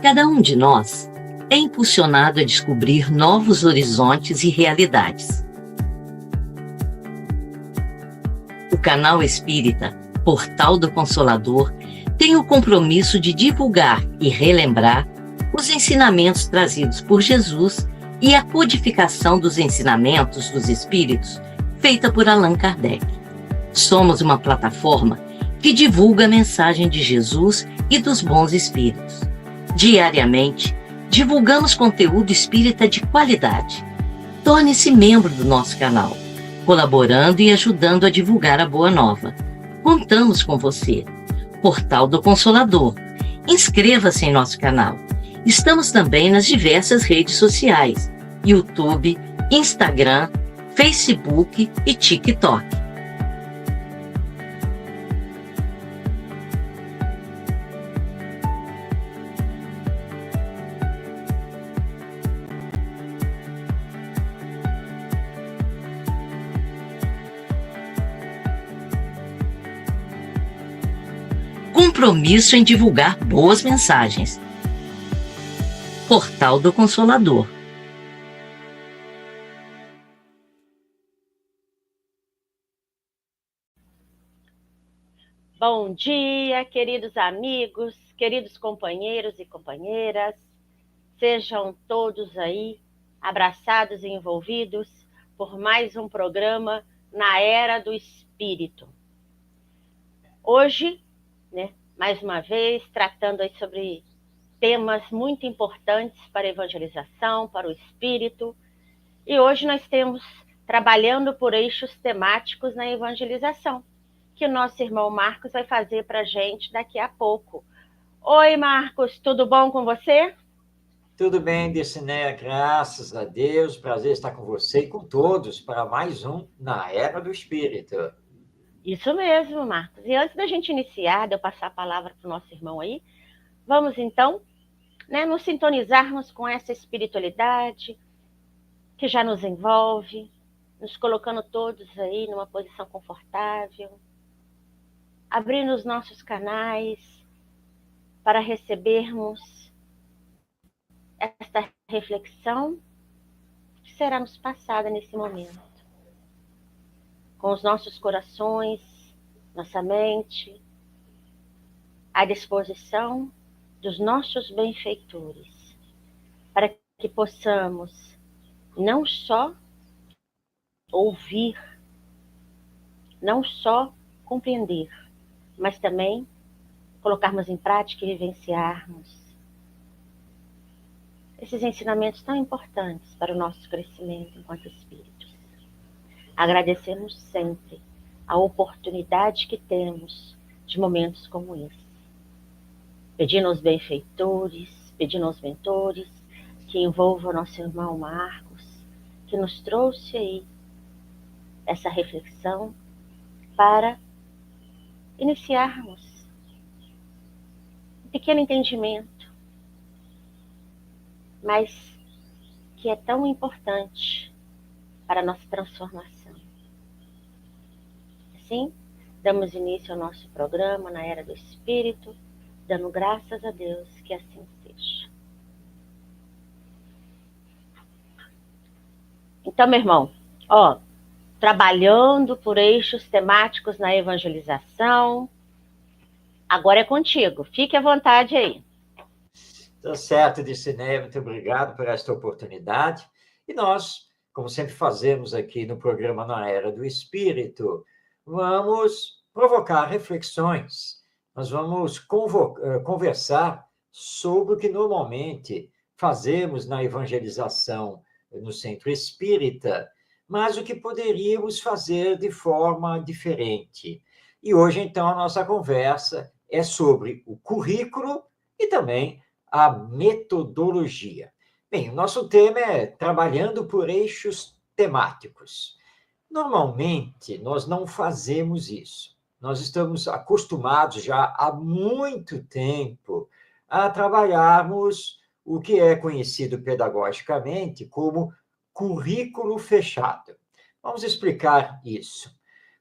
Cada um de nós é impulsionado a descobrir novos horizontes e realidades. O canal Espírita, Portal do Consolador, tem o compromisso de divulgar e relembrar os ensinamentos trazidos por Jesus e a codificação dos ensinamentos dos Espíritos, feita por Allan Kardec. Somos uma plataforma que divulga a mensagem de Jesus e dos bons Espíritos. Diariamente, divulgamos conteúdo espírita de qualidade. Torne-se membro do nosso canal, colaborando e ajudando a divulgar a Boa Nova. Contamos com você. Portal do Consolador. Inscreva-se em nosso canal. Estamos também nas diversas redes sociais: YouTube, Instagram, Facebook e TikTok. Compromisso em divulgar boas mensagens. Portal do Consolador. Bom dia, queridos amigos, queridos companheiros e companheiras. Sejam todos aí abraçados e envolvidos por mais um programa na Era do Espírito. Hoje, mais uma vez, tratando aí sobre temas muito importantes para a evangelização, para o espírito. E hoje nós temos trabalhando por eixos temáticos na evangelização, que o nosso irmão Marcos vai fazer para a gente daqui a pouco. Oi, Marcos, tudo bom com você? Tudo bem, Dircinéia, graças a Deus. Prazer estar com você e com todos para mais um Na Era do Espírito. Isso mesmo, Marcos. E antes da gente iniciar, de eu passar a palavra para o nosso irmão aí, vamos então nos sintonizarmos com essa espiritualidade que já nos envolve, nos colocando todos aí numa posição confortável, abrindo os nossos canais para recebermos esta reflexão que será nos passada nesse momento. Com os nossos corações, nossa mente, à disposição dos nossos benfeitores, para que possamos não só ouvir, não só compreender, mas também colocarmos em prática e vivenciarmos esses ensinamentos tão importantes para o nosso crescimento enquanto espíritos. Agradecemos sempre a oportunidade que temos de momentos como esse. Pedindo aos benfeitores, pedindo aos mentores, que envolvam nosso irmão Marcos, que nos trouxe aí essa reflexão para iniciarmos um pequeno entendimento, mas que é tão importante para a nossa transformação. Assim, damos início ao nosso programa na Era do Espírito, dando graças a Deus que assim seja. Então, meu irmão, trabalhando por eixos temáticos na evangelização, agora é contigo. Fique à vontade aí. Tá certo, Dircinéia, muito obrigado por esta oportunidade. E nós, como sempre fazemos aqui no programa Na Era do Espírito, vamos provocar reflexões. Nós vamos conversar sobre o que normalmente fazemos na evangelização no centro espírita, mas o que poderíamos fazer de forma diferente. E hoje, então, a nossa conversa é sobre o currículo e também a metodologia. Bem, o nosso tema é trabalhando por eixos temáticos. Normalmente, nós não fazemos isso. Nós estamos acostumados já há muito tempo a trabalharmos o que é conhecido pedagogicamente como currículo fechado. Vamos explicar isso.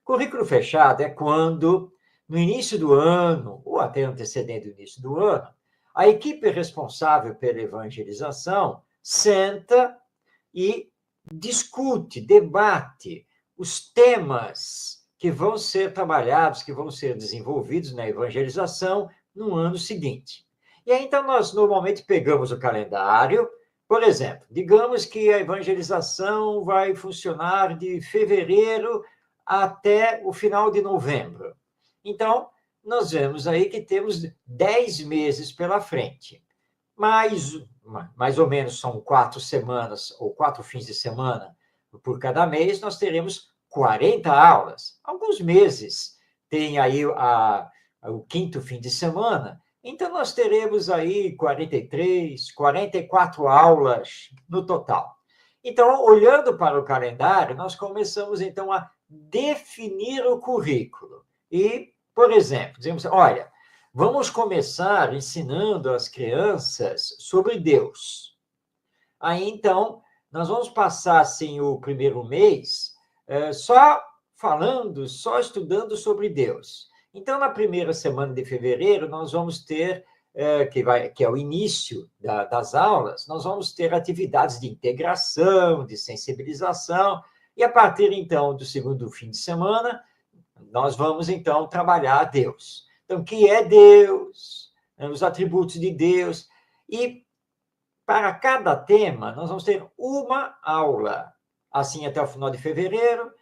Currículo fechado é quando no início do ano, ou até antecedendo o início do ano, a equipe responsável pela evangelização senta e discute, debate os temas que vão ser trabalhados, que vão ser desenvolvidos na evangelização no ano seguinte. E aí, então, nós normalmente pegamos o calendário, por exemplo, digamos que a evangelização vai funcionar de fevereiro até o final de novembro. Então, nós vemos aí que temos 10 meses pela frente. Mais ou menos são 4 semanas ou 4 fins de semana por cada mês, nós teremos 40 aulas. Alguns meses tem aí o quinto fim de semana, então nós teremos aí 43, 44 aulas no total. Então, olhando para o calendário, nós começamos então a definir o currículo. E, por exemplo, dizemos, olha, vamos começar ensinando as crianças sobre Deus. Aí, então, nós vamos passar, assim, o primeiro mês só falando, só estudando sobre Deus. Então, na primeira semana de fevereiro, nós vamos ter, que é o início das aulas, nós vamos ter atividades de integração, de sensibilização, e a partir, então, do segundo fim de semana, nós vamos, então, trabalhar Deus. Então, o que é Deus? Os atributos de Deus. E, para cada tema, nós vamos ter uma aula, assim até o final de fevereiro.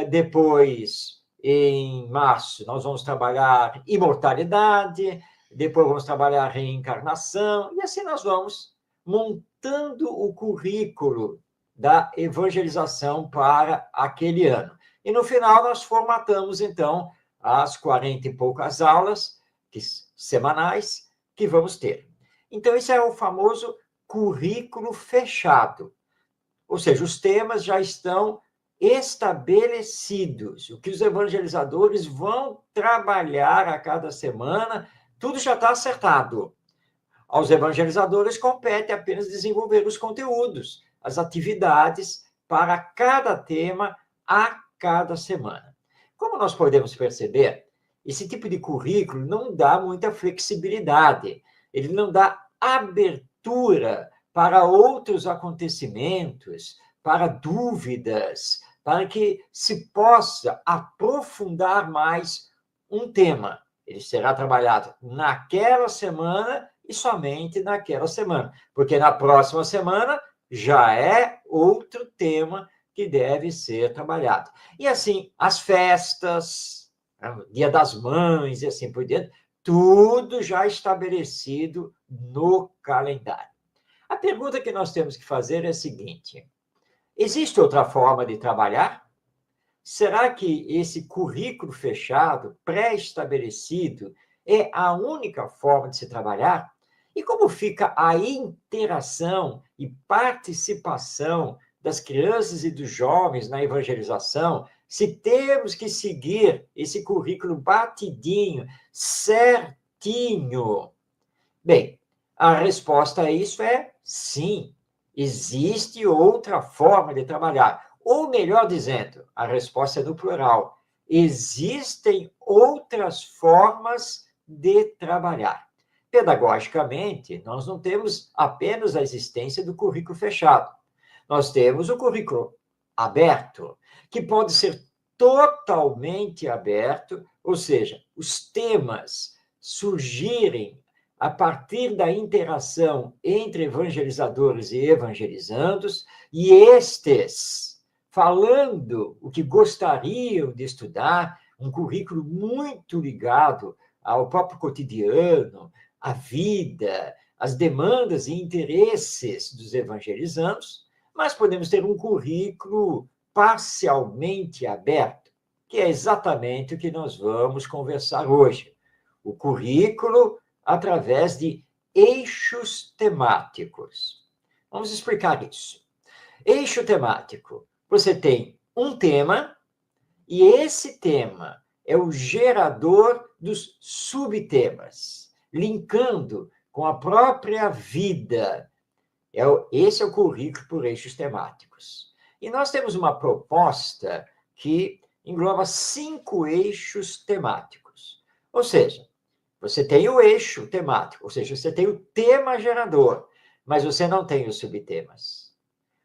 Depois, em março, nós vamos trabalhar imortalidade, depois vamos trabalhar reencarnação, e assim nós vamos montando o currículo da evangelização para aquele ano. E, no final, nós formatamos, então, as 40 e poucas aulas semanais que vamos ter. Então, esse é o famoso currículo fechado. Ou seja, os temas já estão estabelecidos. O que os evangelizadores vão trabalhar a cada semana, tudo já está acertado. Aos evangelizadores compete apenas desenvolver os conteúdos, as atividades para cada tema a cada semana. Como nós podemos perceber, esse tipo de currículo não dá muita flexibilidade, ele não dá abertura para outros acontecimentos, para dúvidas, para que se possa aprofundar mais um tema. Ele será trabalhado naquela semana e somente naquela semana, porque na próxima semana já é outro tema que deve ser trabalhado. E assim, as festas, Dia das Mães e assim por diante, tudo já estabelecido no calendário. A pergunta que nós temos que fazer é a seguinte: existe outra forma de trabalhar? Será que esse currículo fechado, pré-estabelecido, é a única forma de se trabalhar? E como fica a interação e participação das crianças e dos jovens na evangelização, se temos que seguir esse currículo batidinho, certinho? Bem, a resposta a isso é sim, existe outra forma de trabalhar. Ou melhor dizendo, a resposta é no plural. Existem outras formas de trabalhar. Pedagogicamente, nós não temos apenas a existência do currículo fechado. Nós temos o currículo aberto, que pode ser totalmente aberto, ou seja, os temas surgirem a partir da interação entre evangelizadores e evangelizandos, e estes, falando o que gostariam de estudar, um currículo muito ligado ao próprio cotidiano, à vida, às demandas e interesses dos evangelizandos, mas podemos ter um currículo parcialmente aberto, que é exatamente o que nós vamos conversar hoje. O currículo através de eixos temáticos. Vamos explicar isso. Eixo temático. Você tem um tema, e esse tema é o gerador dos subtemas, linkando com a própria vida. Esse é o currículo por eixos temáticos. E nós temos uma proposta que engloba 5 eixos temáticos. Ou seja, você tem o eixo temático, ou seja, você tem o tema gerador, mas você não tem os subtemas.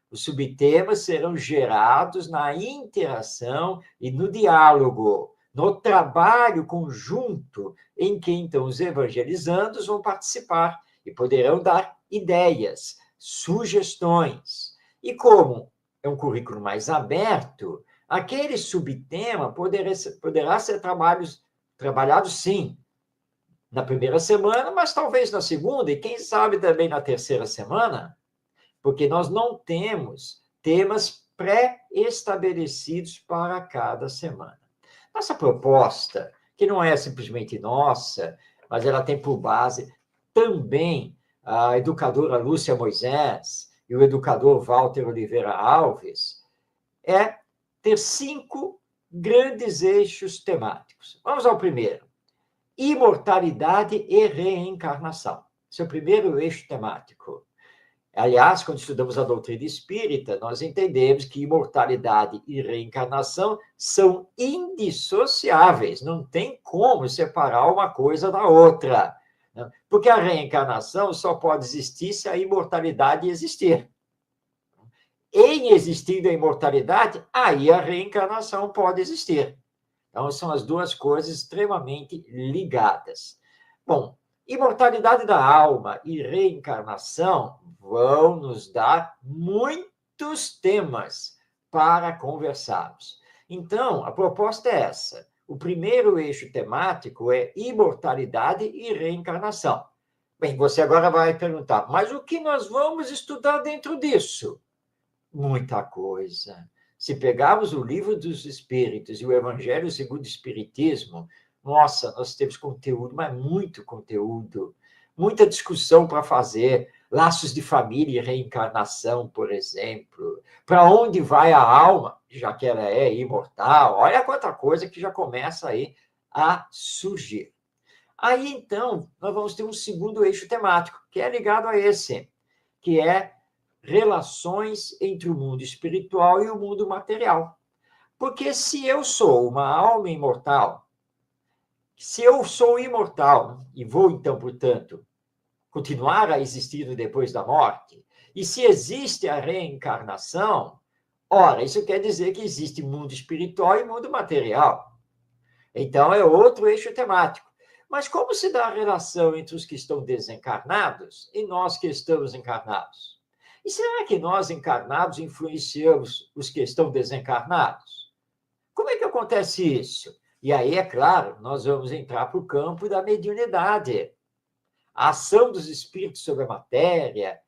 Os subtemas serão gerados na interação e no diálogo, no trabalho conjunto, em que, então, os evangelizandos vão participar e poderão dar ideias, sugestões. E como é um currículo mais aberto, aquele subtema poderá ser trabalhado, sim, na primeira semana, mas talvez na segunda, e quem sabe também na terceira semana, porque nós não temos temas pré-estabelecidos para cada semana. Nossa proposta, que não é simplesmente nossa, mas ela tem por base também a educadora Lúcia Moisés e o educador Walter Oliveira Alves, é ter 5 grandes eixos temáticos. Vamos ao primeiro. Imortalidade e reencarnação. Esse é o primeiro eixo temático. Aliás, quando estudamos a doutrina espírita, nós entendemos que imortalidade e reencarnação são indissociáveis, não tem como separar uma coisa da outra. Porque a reencarnação só pode existir se a imortalidade existir. Em existindo a imortalidade, aí a reencarnação pode existir. Então, são as duas coisas extremamente ligadas. Bom, imortalidade da alma e reencarnação vão nos dar muitos temas para conversarmos. Então, a proposta é essa. O primeiro eixo temático é imortalidade e reencarnação. Bem, você agora vai perguntar, mas o que nós vamos estudar dentro disso? Muita coisa. Se pegarmos o Livro dos Espíritos e o Evangelho segundo o Espiritismo, nossa, nós temos conteúdo, mas muito conteúdo, muita discussão para fazer, laços de família e reencarnação, por exemplo, para onde vai a alma, já que ela é imortal, olha quanta coisa que já começa aí a surgir. Aí, então, nós vamos ter um segundo eixo temático, que é ligado a esse, que é relações entre o mundo espiritual e o mundo material. Porque se eu sou uma alma imortal, se eu sou imortal e vou, então, portanto, continuar a existir depois da morte, e se existe a reencarnação, ora, isso quer dizer que existe mundo espiritual e mundo material. Então, é outro eixo temático. Mas como se dá a relação entre os que estão desencarnados e nós que estamos encarnados? E será que nós, encarnados, influenciamos os que estão desencarnados? Como é que acontece isso? E aí, é claro, nós vamos entrar para o campo da mediunidade. A ação dos espíritos sobre a matéria,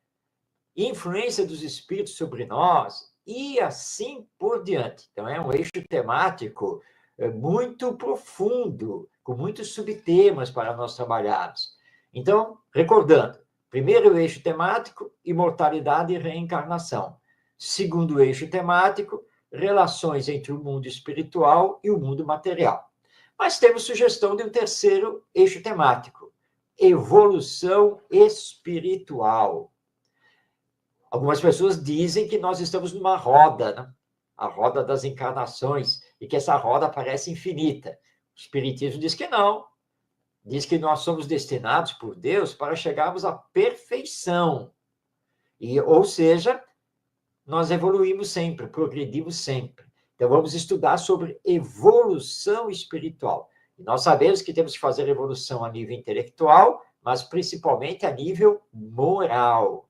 influência dos espíritos sobre nós, e assim por diante. Então, é um eixo temático muito profundo, com muitos subtemas para nós trabalharmos. Então, recordando, primeiro eixo temático, imortalidade e reencarnação. Segundo eixo temático, relações entre o mundo espiritual e o mundo material. Mas temos sugestão de um terceiro eixo temático, evolução espiritual. Algumas pessoas dizem que nós estamos numa roda, né? A roda das encarnações, e que essa roda parece infinita. O Espiritismo diz que não. Diz que nós somos destinados por Deus para chegarmos à perfeição. Ou seja, nós evoluímos sempre, progredimos sempre. Então, vamos estudar sobre evolução espiritual. E nós sabemos que temos que fazer evolução a nível intelectual, mas principalmente a nível moral.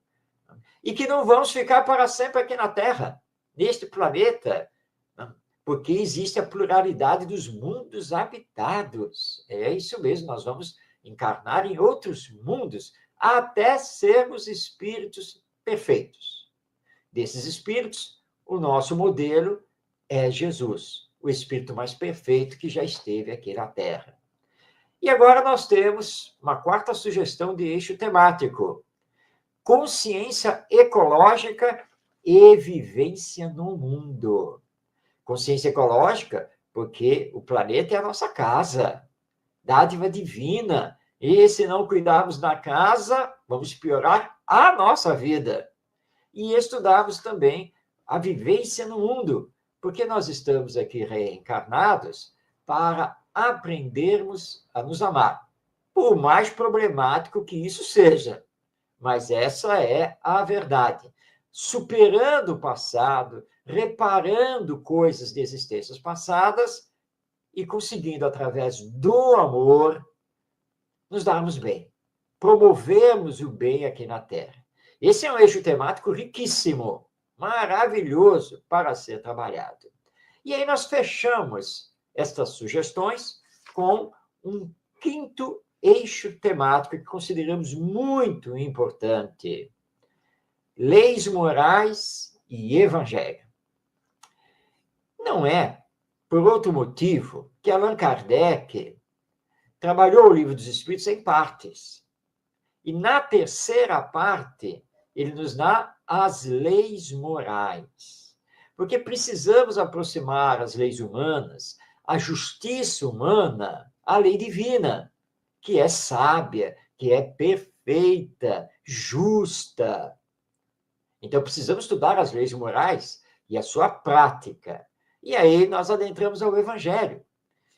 E que não vamos ficar para sempre aqui na Terra, neste planeta, porque existe a pluralidade dos mundos habitados. É isso mesmo, nós vamos encarnar em outros mundos até sermos espíritos perfeitos. Desses espíritos, o nosso modelo é Jesus, o espírito mais perfeito que já esteve aqui na Terra. E agora nós temos uma quarta sugestão de eixo temático: consciência ecológica e vivência no mundo. Consciência ecológica, porque o planeta é a nossa casa, dádiva divina. E se não cuidarmos da casa, vamos piorar a nossa vida. E estudarmos também a vivência no mundo, porque nós estamos aqui reencarnados para aprendermos a nos amar, por mais problemático que isso seja. Mas essa é a verdade. Superando o passado, reparando coisas de existências passadas e conseguindo, através do amor, nos darmos bem, promovermos o bem aqui na Terra. Esse é um eixo temático riquíssimo, maravilhoso para ser trabalhado. E aí nós fechamos estas sugestões com um quinto eixo temático que consideramos muito importante: leis morais e evangelho. Não é por outro motivo que Allan Kardec trabalhou o Livro dos Espíritos em partes. E na terceira parte, ele nos dá as leis morais. Porque precisamos aproximar as leis humanas, a justiça humana, à lei divina, que é sábia, que é perfeita, justa. Então, precisamos estudar as leis morais e a sua prática. E aí nós adentramos ao Evangelho.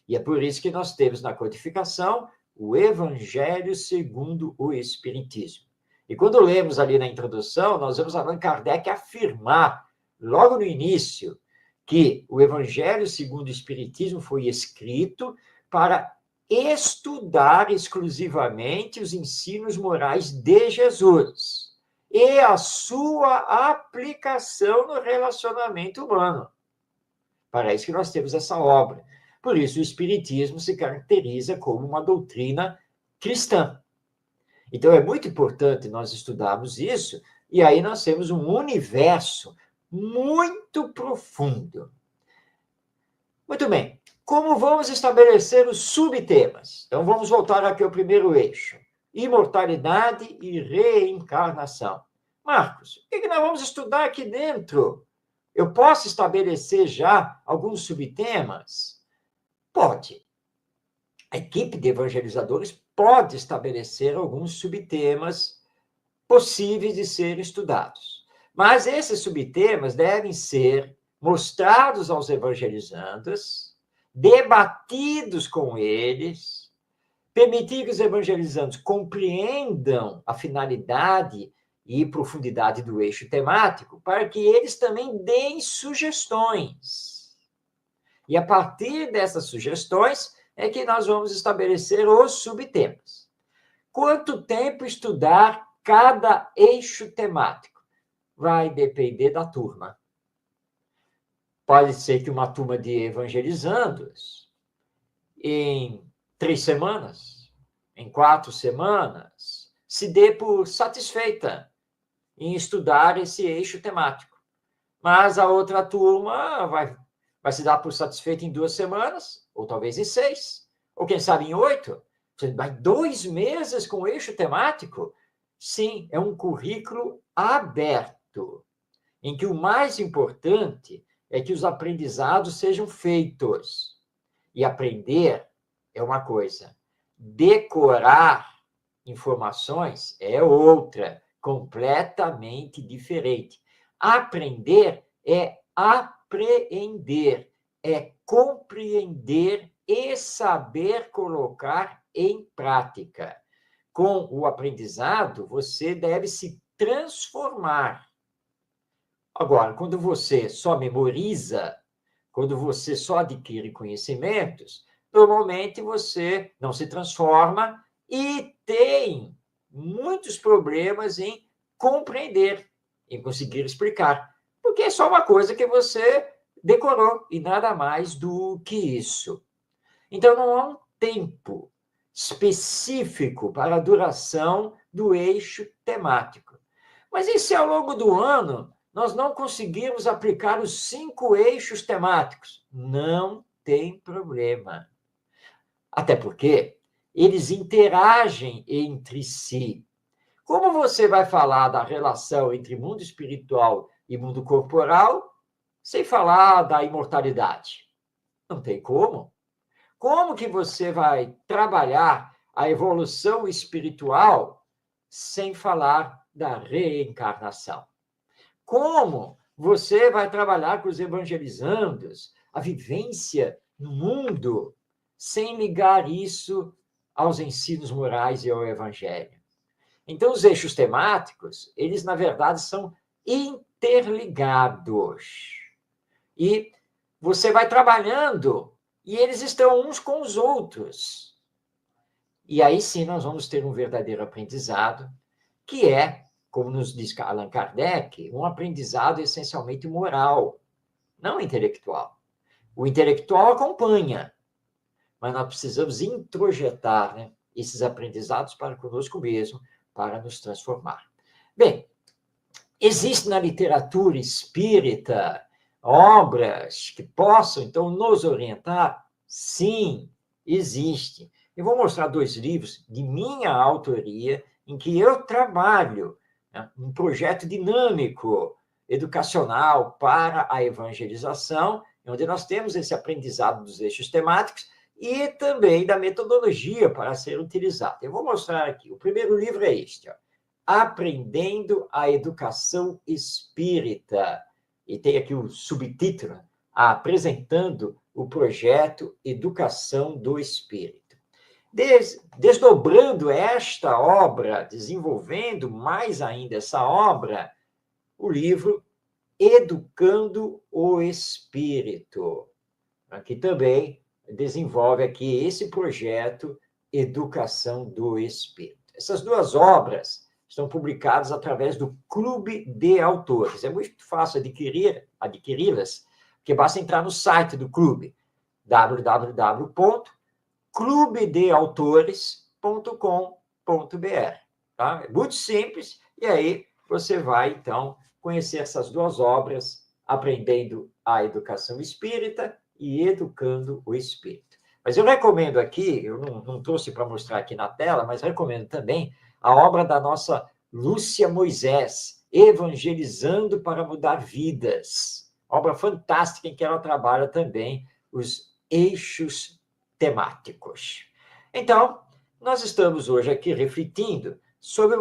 E é por isso que nós temos na codificação o Evangelho segundo o Espiritismo. E quando lemos ali na introdução, nós vemos Allan Kardec afirmar, logo no início, que o Evangelho segundo o Espiritismo foi escrito para estudar exclusivamente os ensinos morais de Jesus e a sua aplicação no relacionamento humano. Para isso que nós temos essa obra. Por isso, o Espiritismo se caracteriza como uma doutrina cristã. Então, é muito importante nós estudarmos isso, e aí nós temos um universo muito profundo. Muito bem. Como vamos estabelecer os subtemas? Então, vamos voltar aqui ao primeiro eixo: imortalidade e reencarnação. Marcos, o que nós vamos estudar aqui dentro? Eu posso estabelecer já alguns subtemas? Pode. A equipe de evangelizadores pode estabelecer alguns subtemas possíveis de serem estudados. Mas esses subtemas devem ser mostrados aos evangelizandos, debatidos com eles, permitir que os evangelizandos compreendam a finalidade e profundidade do eixo temático, para que eles também deem sugestões. E a partir dessas sugestões é que nós vamos estabelecer os subtemas. Quanto tempo estudar cada eixo temático? Vai depender da turma. Pode ser que uma turma de evangelizandos, em 3 semanas, em 4 semanas, se dê por satisfeita em estudar esse eixo temático. Mas a outra turma vai se dar por satisfeita em 2 semanas, ou talvez em 6, ou quem sabe em 8. Mas 2 meses com eixo temático? Sim, é um currículo aberto, em que o mais importante é que os aprendizados sejam feitos. E aprender é uma coisa, decorar informações é outra, completamente diferente. Aprender é apreender, é compreender e saber colocar em prática. Com o aprendizado, você deve se transformar. Agora, quando você só memoriza, quando você só adquire conhecimentos, normalmente você não se transforma e tem muitos problemas em compreender, em conseguir explicar, porque é só uma coisa que você decorou e nada mais do que isso. Então, não há um tempo específico para a duração do eixo temático. Mas e se ao longo do ano nós não conseguirmos aplicar os 5 eixos temáticos? Não tem problema. Até porque eles interagem entre si. Como você vai falar da relação entre mundo espiritual e mundo corporal sem falar da imortalidade? Não tem como. Como que você vai trabalhar a evolução espiritual sem falar da reencarnação? Como você vai trabalhar com os evangelizandos a vivência no mundo sem ligar isso aos ensinos morais e ao evangelho. Então, os eixos temáticos, eles, na verdade, são interligados. E você vai trabalhando e eles estão uns com os outros. E aí sim nós vamos ter um verdadeiro aprendizado, que é, como nos diz Allan Kardec, um aprendizado essencialmente moral, não intelectual. O intelectual acompanha, mas nós precisamos introjetar, né, esses aprendizados para conosco mesmo, para nos transformar. Bem, existe na literatura espírita obras que possam, então, nos orientar? Sim, existe. Eu vou mostrar 2 livros de minha autoria, em que eu trabalho, né, um projeto dinâmico, educacional para a evangelização, onde nós temos esse aprendizado dos eixos temáticos e também da metodologia para ser utilizado. Eu vou mostrar aqui. O primeiro livro é este, ó, Aprendendo a Educação Espírita. E tem aqui o subtítulo, Apresentando o Projeto Educação do Espírito. Desdobrando esta obra, desenvolvendo mais ainda essa obra, o livro Educando o Espírito, que também desenvolve aqui esse projeto Educação do Espírito. Essas 2 obras estão publicadas através do Clube de Autores. É muito fácil adquiri-las, porque basta entrar no site do clube, www.clubedeautores.com.br. Tá? É muito simples, e aí você vai, então, conhecer essas 2 obras, Aprendendo a Educação Espírita e Educando o Espírito. Mas eu recomendo aqui, eu não trouxe para mostrar aqui na tela, mas recomendo também a obra da nossa Lúcia Moisés, Evangelizando para Mudar Vidas. Obra fantástica em que ela trabalha também os eixos temáticos. Então, nós estamos hoje aqui refletindo sobre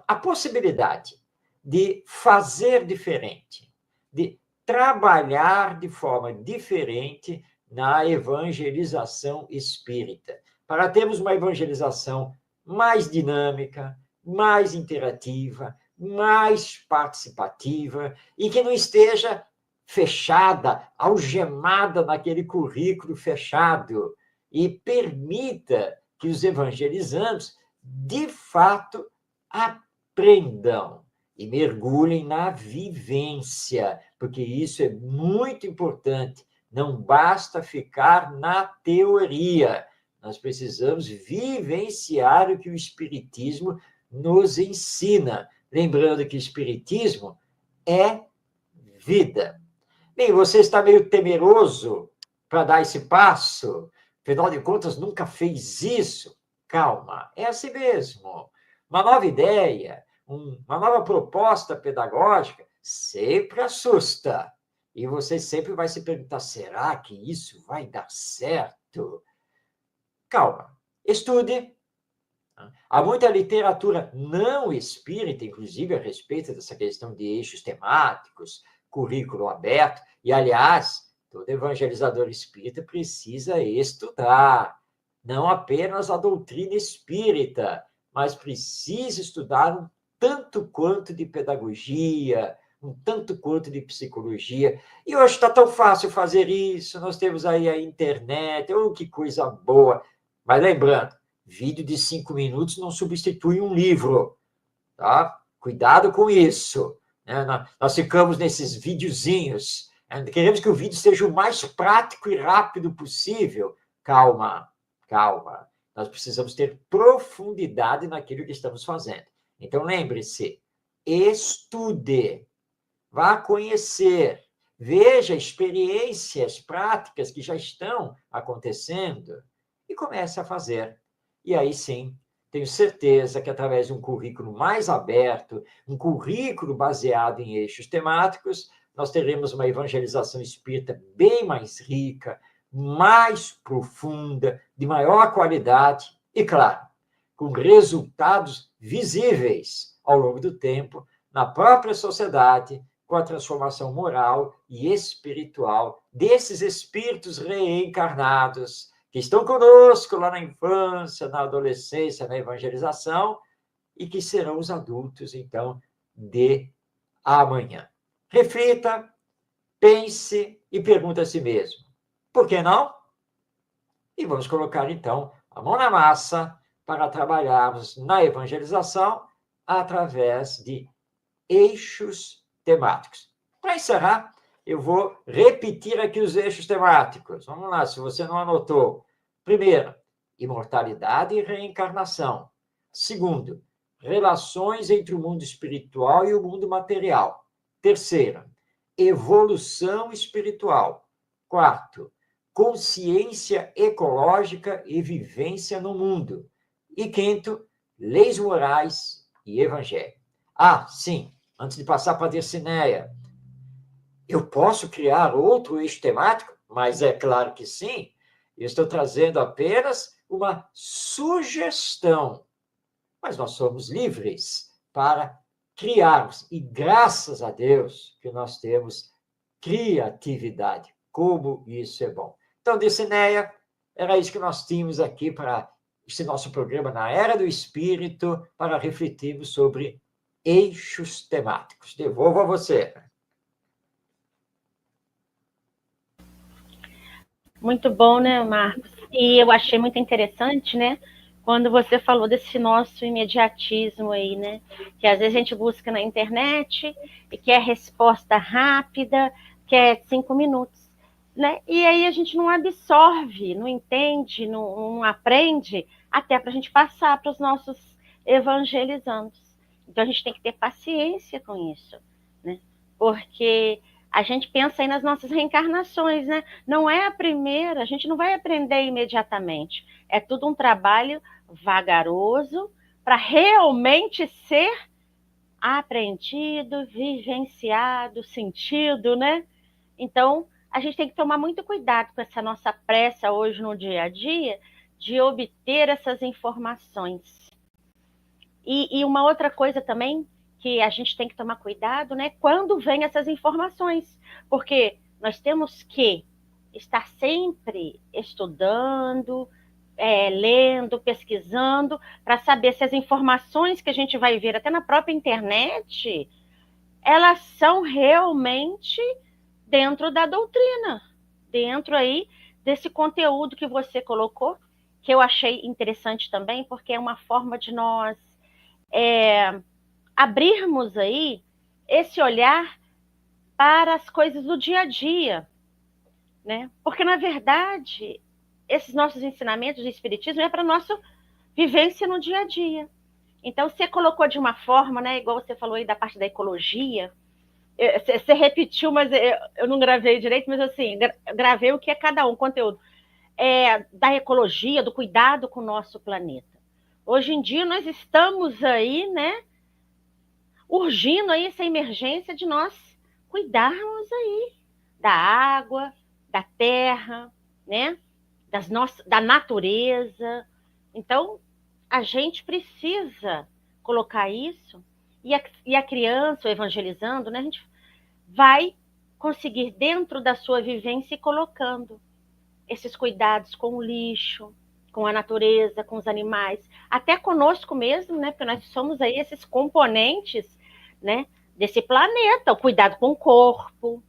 a possibilidade de fazer diferente, de trabalhar de forma diferente na evangelização espírita, para termos uma evangelização mais dinâmica, mais interativa, mais participativa e que não esteja fechada, algemada naquele currículo fechado e permita que os evangelizandos, de fato, aprendam e mergulhem na vivência, porque isso é muito importante. Não basta ficar na teoria. Nós precisamos vivenciar o que o Espiritismo nos ensina. Lembrando que o Espiritismo é vida. Bem, você está meio temeroso para dar esse passo? Afinal de contas, nunca fez isso? Calma, é assim mesmo. Uma nova ideia, uma nova proposta pedagógica sempre assusta. E você sempre vai se perguntar, será que isso vai dar certo? Calma, estude. Há muita literatura não espírita, inclusive, a respeito dessa questão de eixos temáticos, currículo aberto. E, aliás, todo evangelizador espírita precisa estudar, não apenas a doutrina espírita, mas precisa estudar um tanto quanto de pedagogia, um tanto quanto de psicologia. E hoje está tão fácil fazer isso, nós temos aí a internet, que coisa boa. Mas lembrando, vídeo de 5 minutos não substitui um livro, tá? Cuidado com isso. Né? Nós ficamos nesses videozinhos, queremos que o vídeo seja o mais prático e rápido possível. Calma, calma. Nós precisamos ter profundidade naquilo que estamos fazendo. Então, lembre-se, estude, vá conhecer, veja experiências práticas que já estão acontecendo e comece a fazer. E aí sim, tenho certeza que através de um currículo mais aberto, um currículo baseado em eixos temáticos, nós teremos uma evangelização espírita bem mais rica, mais profunda, de maior qualidade e, claro, com resultados visíveis ao longo do tempo na própria sociedade, com a transformação moral e espiritual desses espíritos reencarnados que estão conosco lá na infância, na adolescência, na evangelização, e que serão os adultos, então, de amanhã. Reflita, pense e pergunte a si mesmo: por que não? E vamos colocar, então, a mão na massa para trabalharmos na evangelização através de eixos temáticos. Para encerrar, eu vou repetir aqui os eixos temáticos. Vamos lá, se você não anotou. Primeiro, imortalidade e reencarnação. Segundo, relações entre o mundo espiritual e o mundo material. Terceiro, evolução espiritual. Quarto, consciência ecológica e vivência no mundo. E quinto, leis morais e evangelho. Ah, sim, antes de passar para a Dircineia, eu posso criar outro eixo temático? Mas é claro que sim. Eu estou trazendo apenas uma sugestão. Mas nós somos livres para criarmos. E graças a Deus que nós temos criatividade. Como isso é bom. Então, Dircineia, era isso que nós tínhamos aqui para esse nosso programa na Era do Espírito, para refletirmos sobre eixos temáticos. Devolvo a você. Muito bom, né, Marcos? E eu achei muito interessante, né, quando você falou desse nosso imediatismo aí, né, que às vezes a gente busca na internet e quer resposta rápida, quer 5 minutos, né, e aí a gente não absorve, não entende, não aprende, até para a gente passar para os nossos evangelizandos. Então a gente tem que ter paciência com isso, né, porque a gente pensa aí nas nossas reencarnações, né? Não é a primeira, a gente não vai aprender imediatamente. É tudo um trabalho vagaroso para realmente ser aprendido, vivenciado, sentido, né? Então, a gente tem que tomar muito cuidado com essa nossa pressa hoje no dia a dia de obter essas informações. E uma outra coisa também que a gente tem que tomar cuidado, né? Quando vem essas informações, porque nós temos que estar sempre estudando, lendo, pesquisando, para saber se as informações que a gente vai ver até na própria internet, elas são realmente dentro da doutrina, dentro aí desse conteúdo que você colocou, que eu achei interessante também, porque é uma forma de nós abrirmos aí esse olhar para as coisas do dia a dia, né? Porque, na verdade, esses nossos ensinamentos de espiritismo é para a nossa vivência no dia a dia. Então, você colocou de uma forma, né, igual você falou aí da parte da ecologia, você repetiu, mas eu não gravei direito, mas assim, gravei o que é cada um, conteúdo. Da ecologia, do cuidado com o nosso planeta. Hoje em dia, nós estamos aí, né, urgindo aí essa emergência de nós cuidarmos aí da água, da terra, né? Da natureza. Então, a gente precisa colocar isso, e a criança, o evangelizando, né? A gente vai conseguir, dentro da sua vivência, ir colocando esses cuidados com o lixo, com a natureza, com os animais, até conosco mesmo, né? Porque nós somos aí esses componentes, né, desse planeta, o cuidado com o corpo,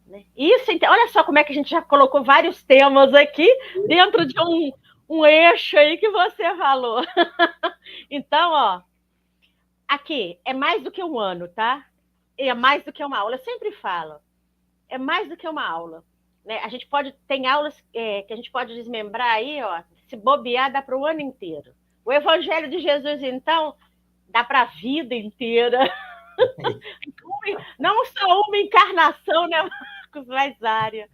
né? Isso, então, olha só como é que a gente já colocou vários temas aqui dentro de um eixo aí que você falou. Então, ó, aqui é mais do que um ano, tá? É mais do que uma aula. Eu sempre falo, é mais do que uma aula. Né? A gente tem aulas que a gente pode desmembrar aí, ó, se bobear, dá para o ano inteiro. O Evangelho de Jesus, então, dá para a vida inteira. Não só uma encarnação, né, Marcos, mas várias.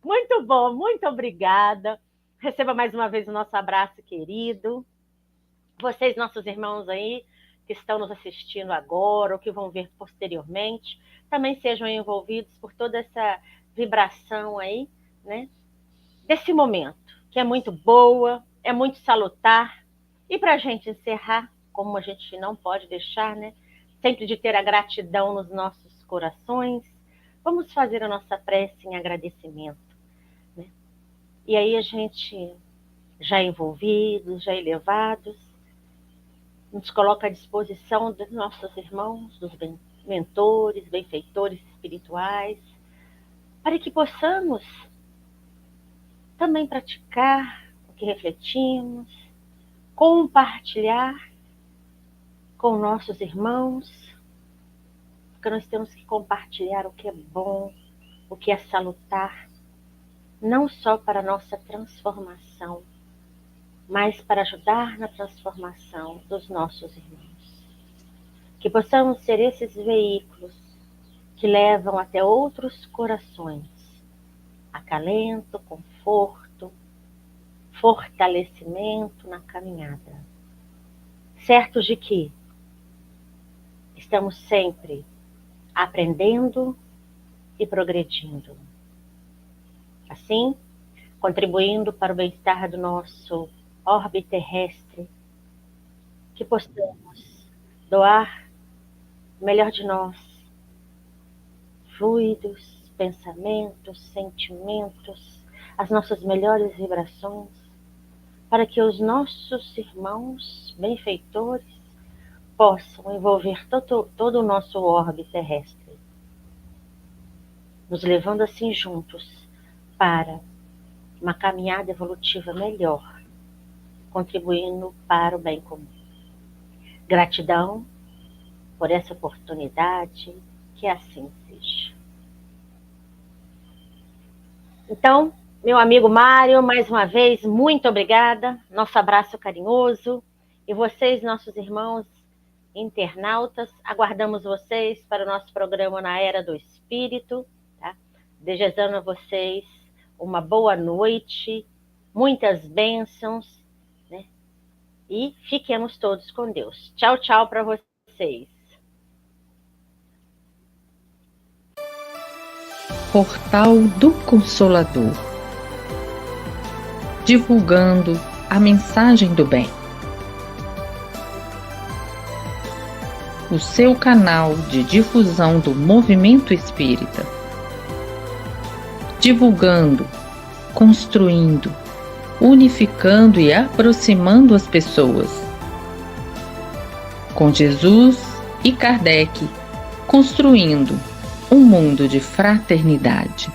Muito bom, muito obrigada. Receba mais uma vez o nosso abraço querido. Vocês, nossos irmãos aí, que estão nos assistindo agora ou que vão ver posteriormente, também sejam envolvidos por toda essa vibração aí, né, desse momento, que é muito boa, é muito salutar. E para a gente encerrar, como a gente não pode deixar, né, sempre de ter a gratidão nos nossos corações, vamos fazer a nossa prece em agradecimento, né? E aí a gente, já envolvidos, já elevados, nos coloca à disposição dos nossos irmãos, dos mentores, benfeitores espirituais, para que possamos também praticar o que refletimos, compartilhar com nossos irmãos, porque nós temos que compartilhar o que é bom, o que é salutar, não só para a nossa transformação, mas para ajudar na transformação dos nossos irmãos. Que possamos ser esses veículos que levam até outros corações acalento, conforto, fortalecimento na caminhada. Certos de que estamos sempre aprendendo e progredindo. Assim, contribuindo para o bem-estar do nosso orbe terrestre, que possamos doar o melhor de nós, fluidos, pensamentos, sentimentos, as nossas melhores vibrações, para que os nossos irmãos benfeitores possam envolver todo o nosso orbe terrestre, nos levando assim juntos para uma caminhada evolutiva melhor, contribuindo para o bem comum. Gratidão por essa oportunidade, que assim seja. Então, meu amigo Mário, mais uma vez, muito obrigada. Nosso abraço carinhoso. E vocês, nossos irmãos internautas, aguardamos vocês para o nosso programa Na Era do Espírito. Tá? Desejando a vocês uma boa noite, muitas bênçãos, né? E fiquemos todos com Deus. Tchau, tchau para vocês. Portal do Consolador, divulgando a mensagem do bem. O seu canal de difusão do movimento espírita. Divulgando, construindo, unificando e aproximando as pessoas. Com Jesus e Kardec, construindo um mundo de fraternidade.